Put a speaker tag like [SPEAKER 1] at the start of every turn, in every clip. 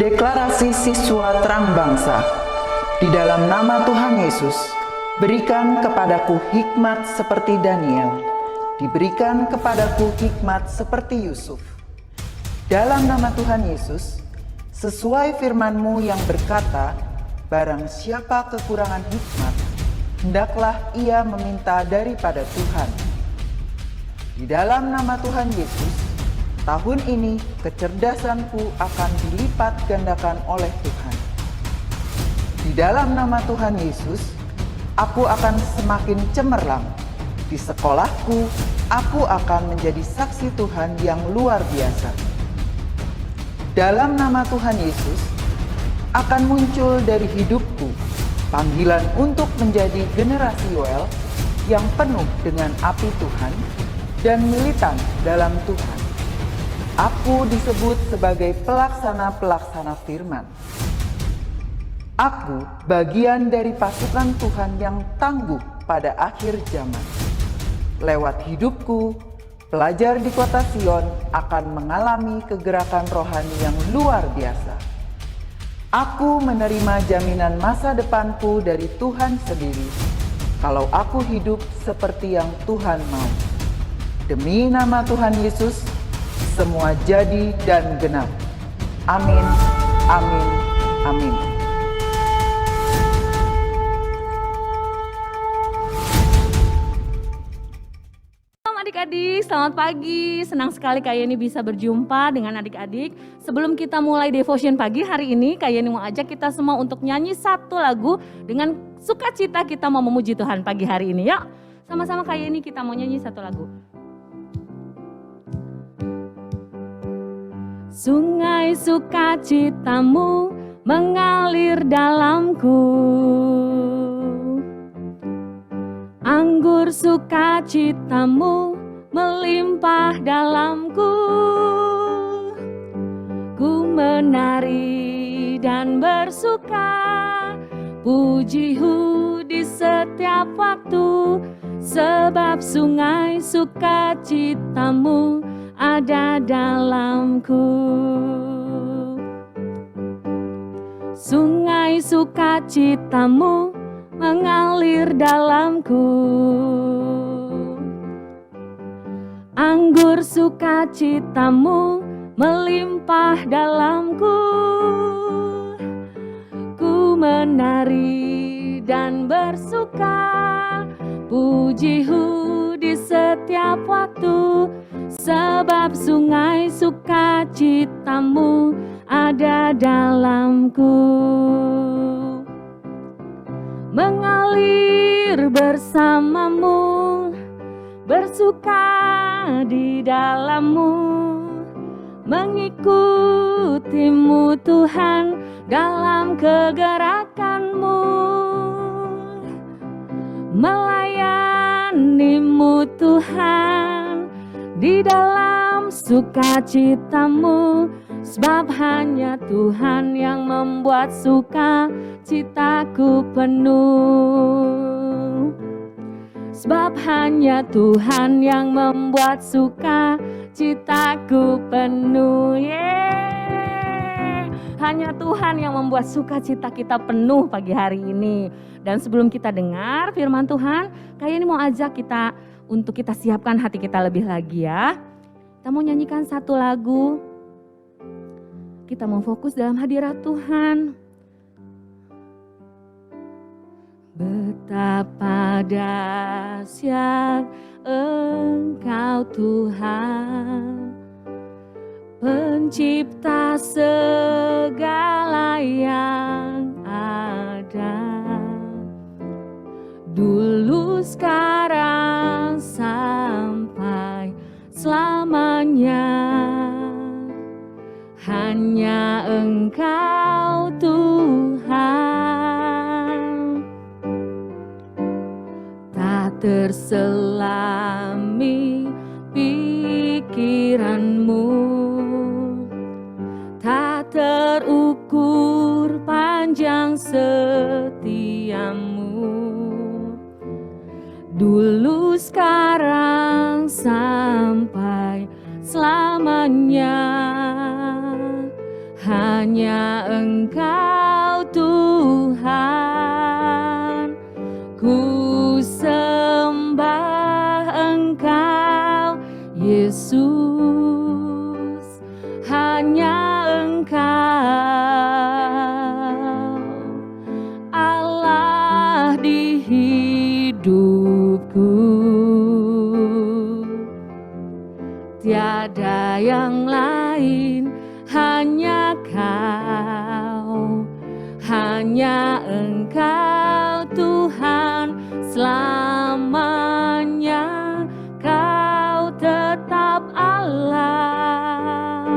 [SPEAKER 1] Deklarasi Siswa Terang Bangsa. Di dalam nama Tuhan Yesus, berikan kepadaku hikmat seperti Daniel, diberikan kepadaku hikmat seperti Yusuf. Dalam nama Tuhan Yesus, sesuai firman-Mu yang berkata, barang siapa kekurangan hikmat, hendaklah ia meminta daripada Tuhan. Di dalam nama Tuhan Yesus, tahun ini kecerdasanku akan dilipat gandakan oleh Tuhan. Di dalam nama Tuhan Yesus, aku akan semakin cemerlang. Di sekolahku, aku akan menjadi saksi Tuhan yang luar biasa. Dalam nama Tuhan Yesus, akan muncul dari hidupku panggilan untuk menjadi generasi Yoel yang penuh dengan api Tuhan dan militan dalam Tuhan. Aku disebut sebagai pelaksana-pelaksana firman. Aku bagian dari pasukan Tuhan yang tangguh pada akhir zaman. Lewat hidupku, pelajar di kota Sion akan mengalami kegerakan rohani yang luar biasa. Aku menerima jaminan masa depanku dari Tuhan sendiri, kalau aku hidup seperti yang Tuhan mau. Demi nama Tuhan Yesus, semua jadi dan genap. Amin, amin, amin.
[SPEAKER 2] Adik-adik, selamat pagi. Senang sekali Kak Yeni bisa berjumpa dengan adik-adik. Sebelum kita mulai devotion pagi hari ini, Kak Yeni mau ajak kita semua untuk nyanyi satu lagu dengan sukacita kita mau memuji Tuhan pagi hari ini. Yuk, sama-sama Kak Yeni kita mau nyanyi satu lagu. Sungai sukacitamu mengalir dalamku, anggur sukacitamu melimpah dalamku. Ku menari dan bersuka, pujimu di setiap waktu, sebab sungai sukacitamu ada dalamku. Sungai sukacitamu mengalir dalamku, anggur sukacitamu melimpah dalamku. Ku menari dan bersuka, pujimu di setiap waktu, sebab sungai sukacitamu ada dalamku. Mengalir bersamamu, bersuka di dalammu, mengikutimu Tuhan dalam kegerakanmu, melayanimu Tuhan di dalam sukacitamu, sebab hanya Tuhan yang membuat sukacitaku penuh. Sebab hanya Tuhan yang membuat sukacitaku penuh. Hanya Tuhan yang membuat sukacita kita penuh pagi hari ini. Dan sebelum kita dengar firman Tuhan, kayak ini mau ajak kita untuk kita siapkan hati kita lebih lagi ya. Kita mau nyanyikan satu lagu. Kita mau fokus dalam hadirat Tuhan. Betapa dahsyat Engkau Tuhan, pencipta segala yang ada, dulu sekarang sampai selamanya. Hanya Engkau Tuhan, tak terselami pikiranmu, tak terukur panjang setiamu, dulu sekarang sampai selamanya. hanya Engkau Tuhan. Ku sembah Engkau Yesus, hanya Engkau Allah di hidupku. Tiada yang lain, hanya Kau, hanya Engkau Tuhan. Selamanya Kau tetap Allah,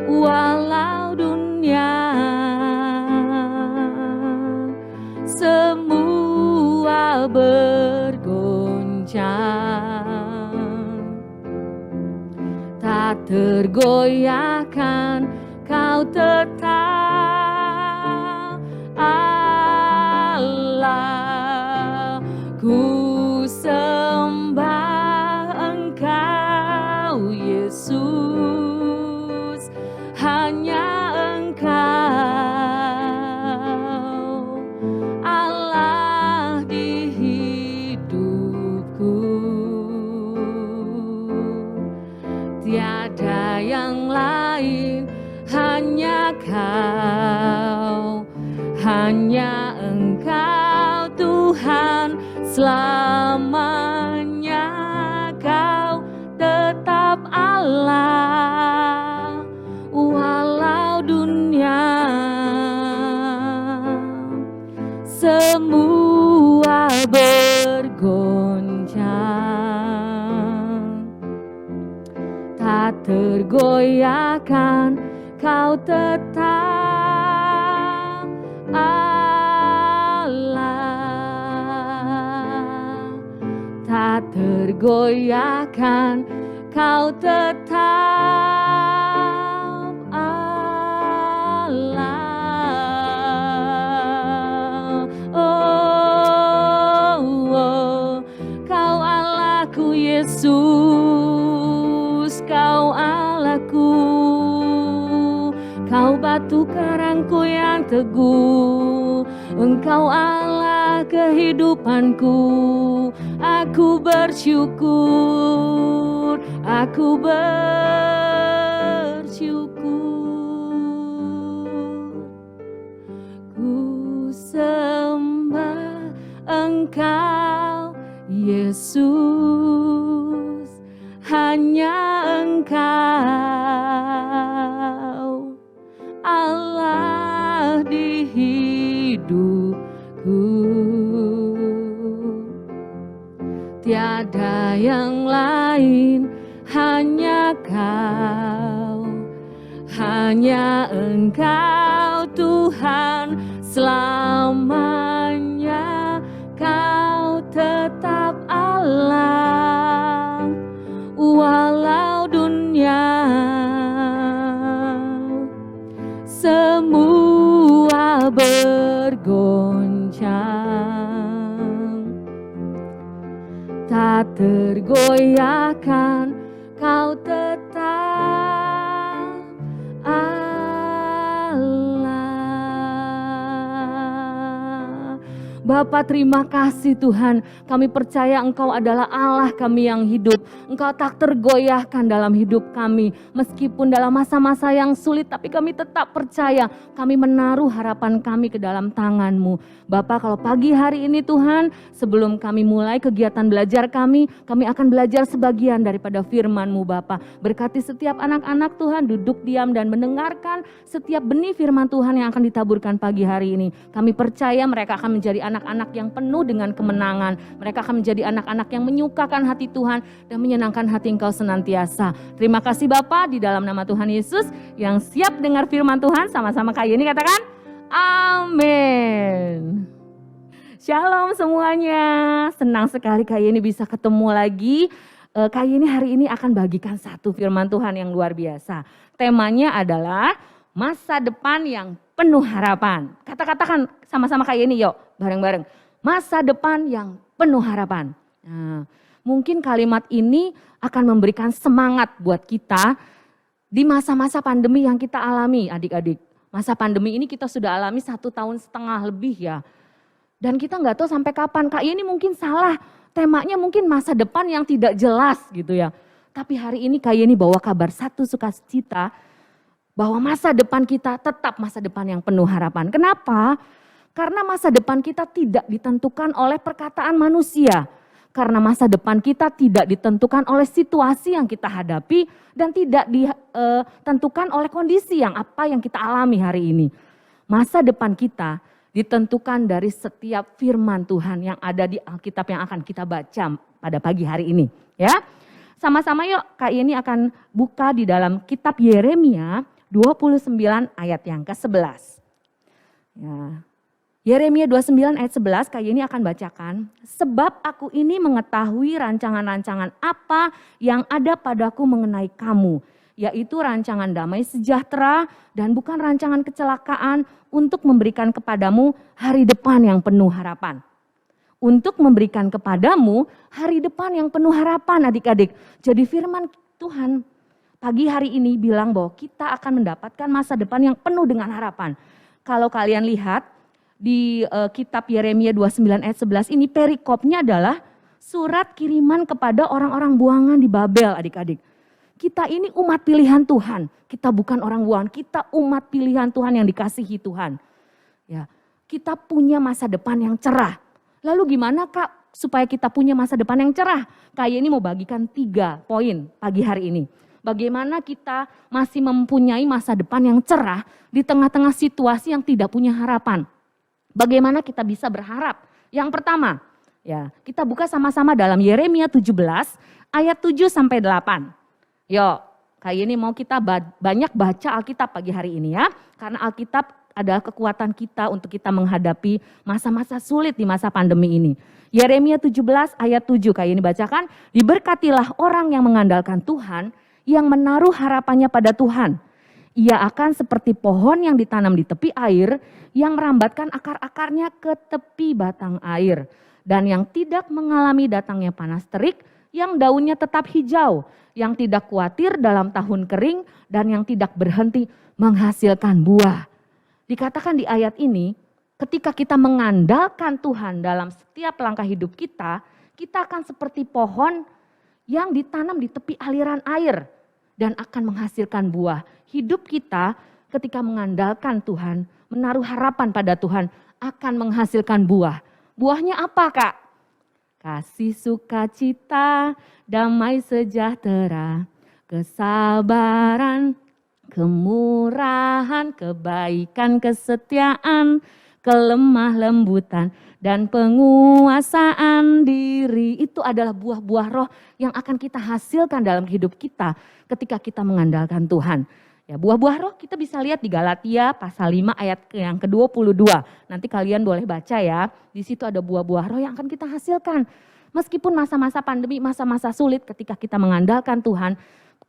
[SPEAKER 2] walau dunia semua bergoncang, tak tergoyahkan Kau tetap Allah. Ku sembah Engkau Yesus, hanya Engkau Allah di hidupku. Tiada yang lain, hanya Kau, hanya Engkau Tuhan. Selamanya Kau tetap Allah, walau dunia semua bergoncang, tak tergoyahkan Kau tetap Allah, tak tergoyahkan Kau tetap Allah. Oh, oh, Kau Allahku Yesus, Kau Allahku. Kau batu karangku yang teguh, Engkau Allah kehidupanku. Aku bersyukur, aku bersyukur. Ku sembah Engkau Yesus, hanya Engkau Allah di hidupku. Tiada yang lain, hanya Kau, hanya Engkau Tuhan. Selamanya Kau tetap Allah, walau dunia semua bergoncang, tak tergoyahkan Kau tetap Allah. Bapa, terima kasih Tuhan, kami percaya Engkau adalah Allah kami yang hidup. Engkau tak tergoyahkan dalam hidup kami. Meskipun dalam masa-masa yang sulit, tapi kami tetap percaya, kami menaruh harapan kami ke dalam tangan-Mu. Bapa, kalau pagi hari ini Tuhan, sebelum kami mulai kegiatan belajar kami akan belajar sebagian daripada firman-Mu Bapa. Berkati setiap anak-anak Tuhan, duduk diam dan mendengarkan setiap benih firman Tuhan yang akan ditaburkan pagi hari ini. Kami percaya mereka akan menjadi anak-anak yang penuh dengan kemenangan. Mereka akan menjadi anak-anak yang menyukakan hati Tuhan dan menyenangkan hati Engkau senantiasa. Terima kasih Bapa, di dalam nama Tuhan Yesus yang siap dengar firman Tuhan, sama-sama Kak Yeni katakan amin. Shalom semuanya, senang sekali Kak Yeni bisa ketemu lagi. Kak Yeni hari ini akan bagikan satu firman Tuhan yang luar biasa. Temanya adalah masa depan yang penuh harapan. Katakan sama-sama Kak Yeni, yuk bareng-bareng. Masa depan yang penuh harapan. Nah, mungkin kalimat ini akan memberikan semangat buat kita di masa-masa pandemi yang kita alami adik-adik. Masa pandemi ini kita sudah alami 1,5 tahun lebih ya. Dan kita nggak tahu sampai kapan. Kak Yeni mungkin salah, temanya mungkin masa depan yang tidak jelas gitu ya. Tapi hari ini Kak Yeni bawa kabar satu sukacita bahwa masa depan kita tetap masa depan yang penuh harapan. Kenapa? Karena masa depan kita tidak ditentukan oleh perkataan manusia. Karena masa depan kita tidak ditentukan oleh situasi yang kita hadapi dan tidak ditentukan oleh kondisi yang kita alami hari ini. Masa depan kita ditentukan dari setiap firman Tuhan yang ada di Alkitab yang akan kita baca pada pagi hari ini. Ya, sama-sama yuk Kak Yeni akan buka di dalam kitab Yeremia 29 ayat yang ke-11. Ya. Yeremia 29 ayat 11 Kak Yeni akan bacakan. Sebab aku ini mengetahui rancangan-rancangan apa yang ada padaku mengenai kamu. Yaitu rancangan damai sejahtera dan bukan rancangan kecelakaan untuk memberikan kepadamu hari depan yang penuh harapan. Untuk memberikan kepadamu hari depan yang penuh harapan adik-adik. Jadi firman Tuhan pagi hari ini bilang bahwa kita akan mendapatkan masa depan yang penuh dengan harapan. Kalau kalian lihat di kitab Yeremia 29 ayat 11 ini perikopnya adalah surat kiriman kepada orang-orang buangan di Babel adik-adik. Kita ini umat pilihan Tuhan, kita bukan orang buangan, kita umat pilihan Tuhan yang dikasihi Tuhan. Ya, kita punya masa depan yang cerah. Lalu gimana Kak supaya kita punya masa depan yang cerah? Kak ini mau bagikan 3 poin pagi hari ini. Bagaimana kita masih mempunyai masa depan yang cerah di tengah-tengah situasi yang tidak punya harapan. Bagaimana kita bisa berharap? Yang pertama, ya, kita buka sama-sama dalam Yeremia 17 ayat 7 sampai 8. Yuk, kayak ini mau kita banyak baca Alkitab pagi hari ini ya. Karena Alkitab adalah kekuatan kita untuk kita menghadapi masa-masa sulit di masa pandemi ini. Yeremia 17 ayat 7 kayak ini bacakan, diberkatilah orang yang mengandalkan Tuhan, yang menaruh harapannya pada Tuhan. Ia akan seperti pohon yang ditanam di tepi air, yang merambatkan akar-akarnya ke tepi batang air. Dan yang tidak mengalami datangnya panas terik, yang daunnya tetap hijau, yang tidak khawatir dalam tahun kering, dan yang tidak berhenti menghasilkan buah. Dikatakan di ayat ini, ketika kita mengandalkan Tuhan dalam setiap langkah hidup kita akan seperti pohon yang ditanam di tepi aliran air dan akan menghasilkan buah. Hidup kita ketika mengandalkan Tuhan, menaruh harapan pada Tuhan akan menghasilkan buah. Buahnya apa Kak? Kasih sukacita, damai sejahtera, kesabaran, kemurahan, kebaikan, kesetiaan, kelemah lembutan, dan penguasaan diri. Itu adalah buah-buah roh yang akan kita hasilkan dalam hidup kita ketika kita mengandalkan Tuhan. Ya, buah-buah roh kita bisa lihat di Galatia pasal 5 ayat yang ke-22. Nanti kalian boleh baca ya. Di situ ada buah-buah roh yang akan kita hasilkan. Meskipun masa-masa pandemi, masa-masa sulit ketika kita mengandalkan Tuhan,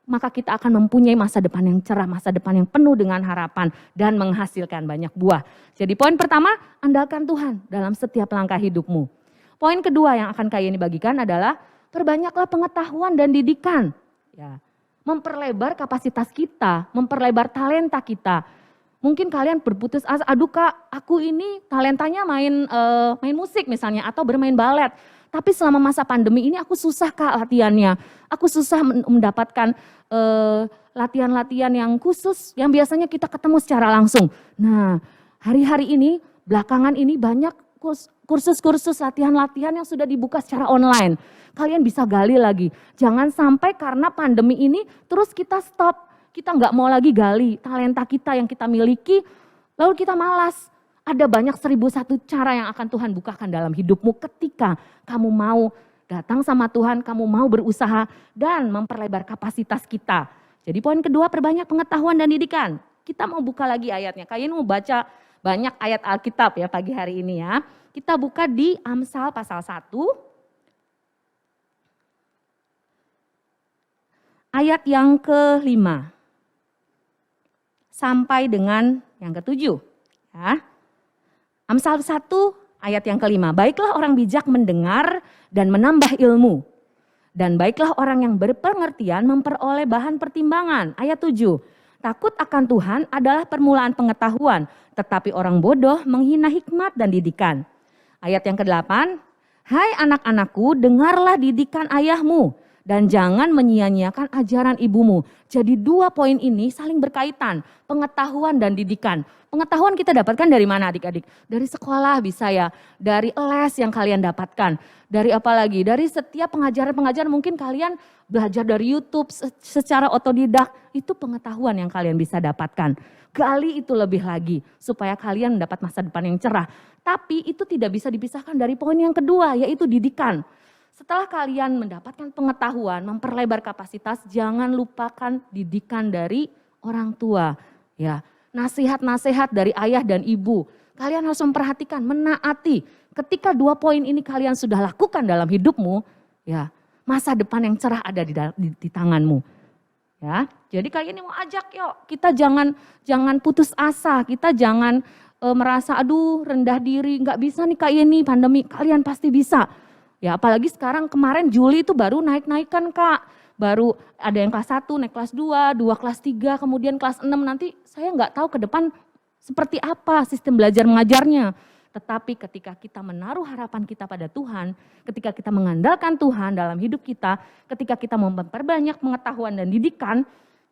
[SPEAKER 2] maka kita akan mempunyai masa depan yang cerah, masa depan yang penuh dengan harapan dan menghasilkan banyak buah. Jadi poin pertama, andalkan Tuhan dalam setiap langkah hidupmu. Poin kedua yang akan Kak Yeni bagikan adalah perbanyaklah pengetahuan dan didikan. Ya. Memperlebar kapasitas kita, memperlebar talenta kita. Mungkin kalian berputus asa, aduh Kak, aku ini talentanya main musik misalnya atau bermain balet. Tapi selama masa pandemi ini aku susah Kak latihannya. Aku susah mendapatkan latihan-latihan yang khusus yang biasanya kita ketemu secara langsung. Nah, hari-hari ini, belakangan ini banyak kursus-kursus latihan-latihan yang sudah dibuka secara online. Kalian bisa gali lagi. Jangan sampai karena pandemi ini terus kita stop. Kita nggak mau lagi gali talenta kita yang kita miliki. Lalu kita malas. Ada banyak 1001 cara yang akan Tuhan bukakan dalam hidupmu ketika kamu mau datang sama Tuhan, kamu mau berusaha dan memperlebar kapasitas kita. Jadi poin kedua, perbanyak pengetahuan dan didikan. Kita mau buka lagi ayatnya. Kalian mau baca banyak ayat Alkitab ya pagi hari ini ya. Kita buka di Amsal pasal 1. Ayat yang ke-5 sampai dengan yang ke-7. Ya. Amsal 1 ayat yang ke-5. Baiklah orang bijak mendengar dan menambah ilmu. Dan baiklah orang yang berpengertian memperoleh bahan pertimbangan. Ayat 7. Takut akan Tuhan adalah permulaan pengetahuan, tetapi orang bodoh menghina hikmat dan didikan. Ayat yang ke-8, hai anak-anakku, dengarlah didikan ayahmu dan jangan menyia-nyiakan ajaran ibumu. Jadi 2 poin ini saling berkaitan, pengetahuan dan didikan. Pengetahuan kita dapatkan dari mana adik-adik? Dari sekolah bisa ya, dari les yang kalian dapatkan. Dari apa lagi? Dari setiap pengajaran-pengajaran mungkin kalian belajar dari YouTube secara otodidak. Itu pengetahuan yang kalian bisa dapatkan. Gali itu lebih lagi supaya kalian mendapat masa depan yang cerah. Tapi itu tidak bisa dipisahkan dari poin yang kedua, yaitu didikan. Setelah kalian mendapatkan pengetahuan, memperlebar kapasitas, jangan lupakan didikan dari orang tua. Ya, nasihat-nasihat dari ayah dan ibu. Kalian harus memperhatikan, menaati. Ketika 2 poin ini kalian sudah lakukan dalam hidupmu, ya, masa depan yang cerah ada di tanganmu. Ya, jadi kalian ini mau ajak yuk, kita jangan putus asa, kita jangan merasa aduh rendah diri, nggak bisa nih kayak ini pandemi, kalian pasti bisa. Ya apalagi sekarang kemarin Juli itu baru naik-naikan Kak. Baru ada yang kelas 1 naik kelas 2 kelas 3, kemudian kelas 6 nanti saya nggak tahu ke depan seperti apa sistem belajar mengajarnya. Tetapi ketika kita menaruh harapan kita pada Tuhan, ketika kita mengandalkan Tuhan dalam hidup kita, ketika kita memperbanyak pengetahuan dan didikan,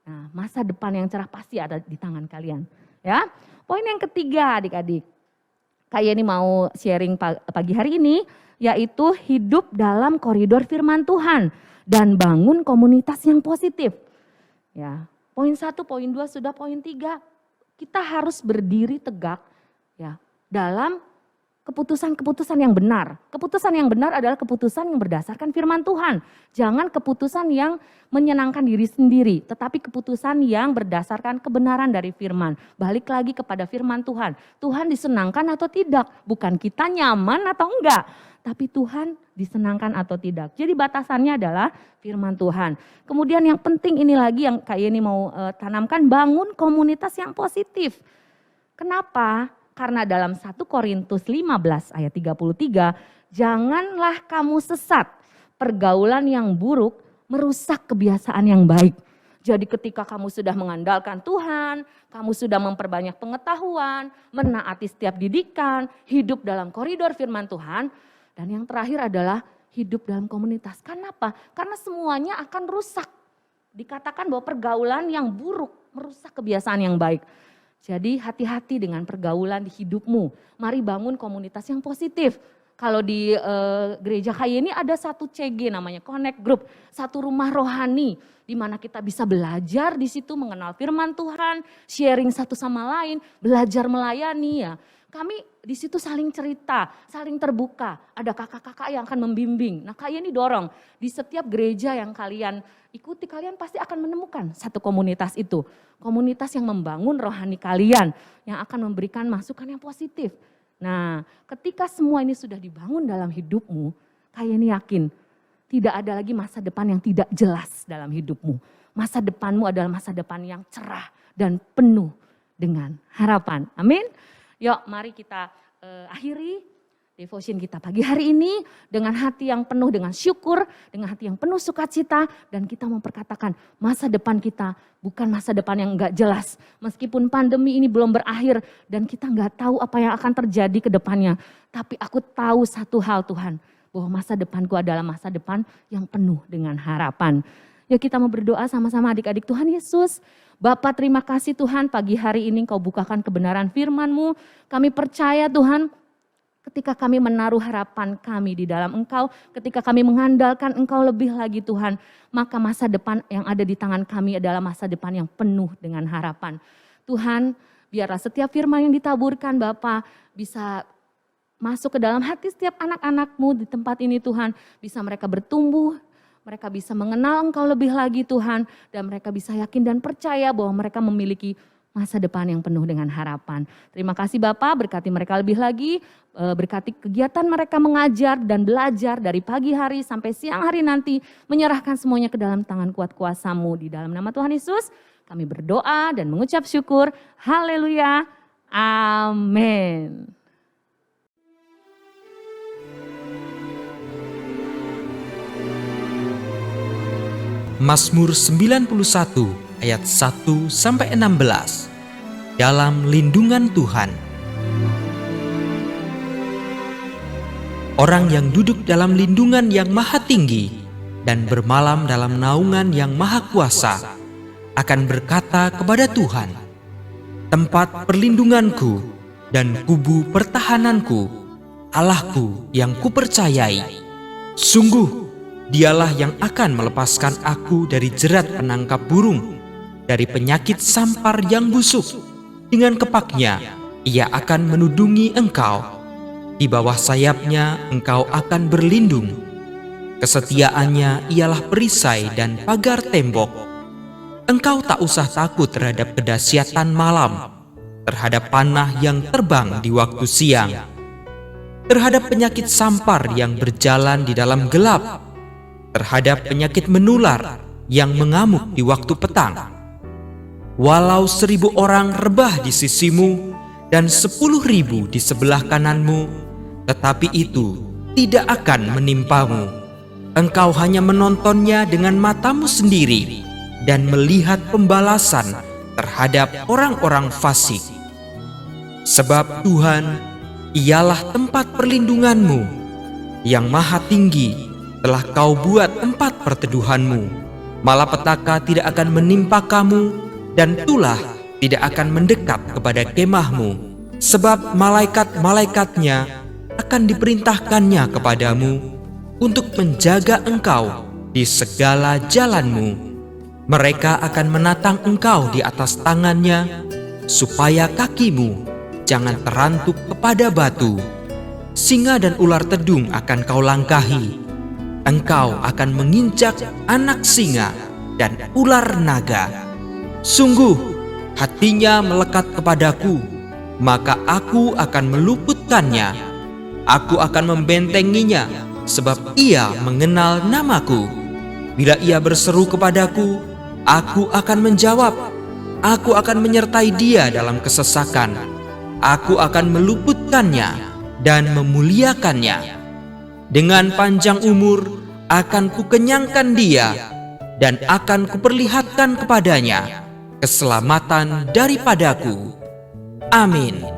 [SPEAKER 2] nah masa depan yang cerah pasti ada di tangan kalian. Ya, poin yang ketiga adik-adik, kayak ini mau sharing pagi hari ini, yaitu hidup dalam koridor firman Tuhan dan bangun komunitas yang positif. Ya, poin 1, poin 2 sudah, poin 3, kita harus berdiri tegak ya dalam keputusan-keputusan yang benar. Keputusan yang benar adalah keputusan yang berdasarkan firman Tuhan. Jangan keputusan yang menyenangkan diri sendiri, tetapi keputusan yang berdasarkan kebenaran dari firman. Balik lagi kepada firman Tuhan. Tuhan disenangkan atau tidak? Bukan kita nyaman atau enggak, tapi Tuhan disenangkan atau tidak. Jadi batasannya adalah firman Tuhan. Kemudian yang penting ini lagi yang Kak Yeni mau tanamkan, bangun komunitas yang positif. Kenapa? Karena dalam 1 Korintus 15 ayat 33, janganlah kamu sesat, pergaulan yang buruk merusak kebiasaan yang baik. Jadi ketika kamu sudah mengandalkan Tuhan, kamu sudah memperbanyak pengetahuan, menaati setiap didikan, hidup dalam koridor firman Tuhan, dan yang terakhir adalah hidup dalam komunitas. Kenapa? Karena semuanya akan rusak. Dikatakan bahwa pergaulan yang buruk merusak kebiasaan yang baik. Jadi hati-hati dengan pergaulan di hidupmu. Mari bangun komunitas yang positif. Kalau di gereja kayak ini ada satu CG namanya Connect Group, satu rumah rohani di mana kita bisa belajar di situ mengenal firman Tuhan, sharing satu sama lain, belajar melayani ya. Kami di situ saling cerita, saling terbuka. Ada kakak-kakak yang akan membimbing. Nah kayak ini dorong di setiap gereja yang kalian ikuti, kalian pasti akan menemukan satu komunitas itu. Komunitas yang membangun rohani kalian, yang akan memberikan masukan yang positif. Nah ketika semua ini sudah dibangun dalam hidupmu, kayak ini yakin tidak ada lagi masa depan yang tidak jelas dalam hidupmu. Masa depanmu adalah masa depan yang cerah dan penuh dengan harapan. Amin. Yuk mari kita akhiri devotion kita pagi hari ini dengan hati yang penuh dengan syukur, dengan hati yang penuh sukacita, dan kita memperkatakan masa depan kita bukan masa depan yang enggak jelas. Meskipun pandemi ini belum berakhir dan kita enggak tahu apa yang akan terjadi ke depannya. Tapi aku tahu satu hal Tuhan, bahwa masa depanku adalah masa depan yang penuh dengan harapan. Yuk kita mau berdoa sama-sama adik-adik. Tuhan Yesus, Bapa terima kasih Tuhan pagi hari ini Engkau bukakan kebenaran firman-Mu. Kami percaya Tuhan ketika kami menaruh harapan kami di dalam Engkau, ketika kami mengandalkan Engkau lebih lagi Tuhan, maka masa depan yang ada di tangan kami adalah masa depan yang penuh dengan harapan. Tuhan, biarlah setiap firman yang ditaburkan Bapa bisa masuk ke dalam hati setiap anak-anak-Mu di tempat ini Tuhan, bisa mereka bertumbuh, mereka bisa mengenal Engkau lebih lagi Tuhan, dan mereka bisa yakin dan percaya bahwa mereka memiliki masa depan yang penuh dengan harapan. Terima kasih Bapak, berkati mereka lebih lagi, berkati kegiatan mereka mengajar dan belajar dari pagi hari sampai siang hari nanti, menyerahkan semuanya ke dalam tangan kuat kuasa-Mu. Di dalam nama Tuhan Yesus, kami berdoa dan mengucap syukur. Haleluya. Amin.
[SPEAKER 3] Mazmur 91 ayat 1-16. Dalam lindungan Tuhan. Orang yang duduk dalam lindungan yang maha tinggi dan bermalam dalam naungan yang maha kuasa akan berkata kepada Tuhan, tempat perlindunganku dan kubu pertahananku, Allahku yang kupercayai. Sungguh, Dialah yang akan melepaskan aku dari jerat penangkap burung, dari penyakit sampar yang busuk. Dengan kepaknya, Ia akan menudungi engkau. Di bawah sayapnya engkau akan berlindung. Kesetiaannya ialah perisai dan pagar tembok. Engkau tak usah takut terhadap kedahsyatan malam, terhadap panah yang terbang di waktu siang, terhadap penyakit sampar yang berjalan di dalam gelap, terhadap penyakit menular yang mengamuk di waktu petang. Walau 1000 orang rebah di sisimu dan 10.000 di sebelah kananmu, tetapi itu tidak akan menimpamu. Engkau hanya menontonnya dengan matamu sendiri dan melihat pembalasan terhadap orang-orang fasik. Sebab Tuhan, Ialah tempat perlindunganmu, yang maha tinggi telah kau buat tempat perteduhanmu. Malapetaka tidak akan menimpa kamu, dan tulah tidak akan mendekat kepada kemahmu. Sebab malaikat-malaikatnya akan diperintahkannya kepadamu untuk menjaga engkau di segala jalanmu. Mereka akan menatang engkau di atas tangannya, supaya kakimu jangan terantuk kepada batu. Singa dan ular tedung akan kau langkahi. Engkau akan menginjak anak singa dan ular naga. Sungguh, hatinya melekat kepadaku, maka aku akan meluputkannya. Aku akan membentenginya, sebab ia mengenal namaku. Bila ia berseru kepadaku, aku akan menjawab. Aku akan menyertai dia dalam kesesakan. Aku akan meluputkannya dan memuliakannya. Dengan panjang umur akan kukenyangkan dia, dan akan kuperlihatkan kepadanya keselamatan daripadaku. Amin.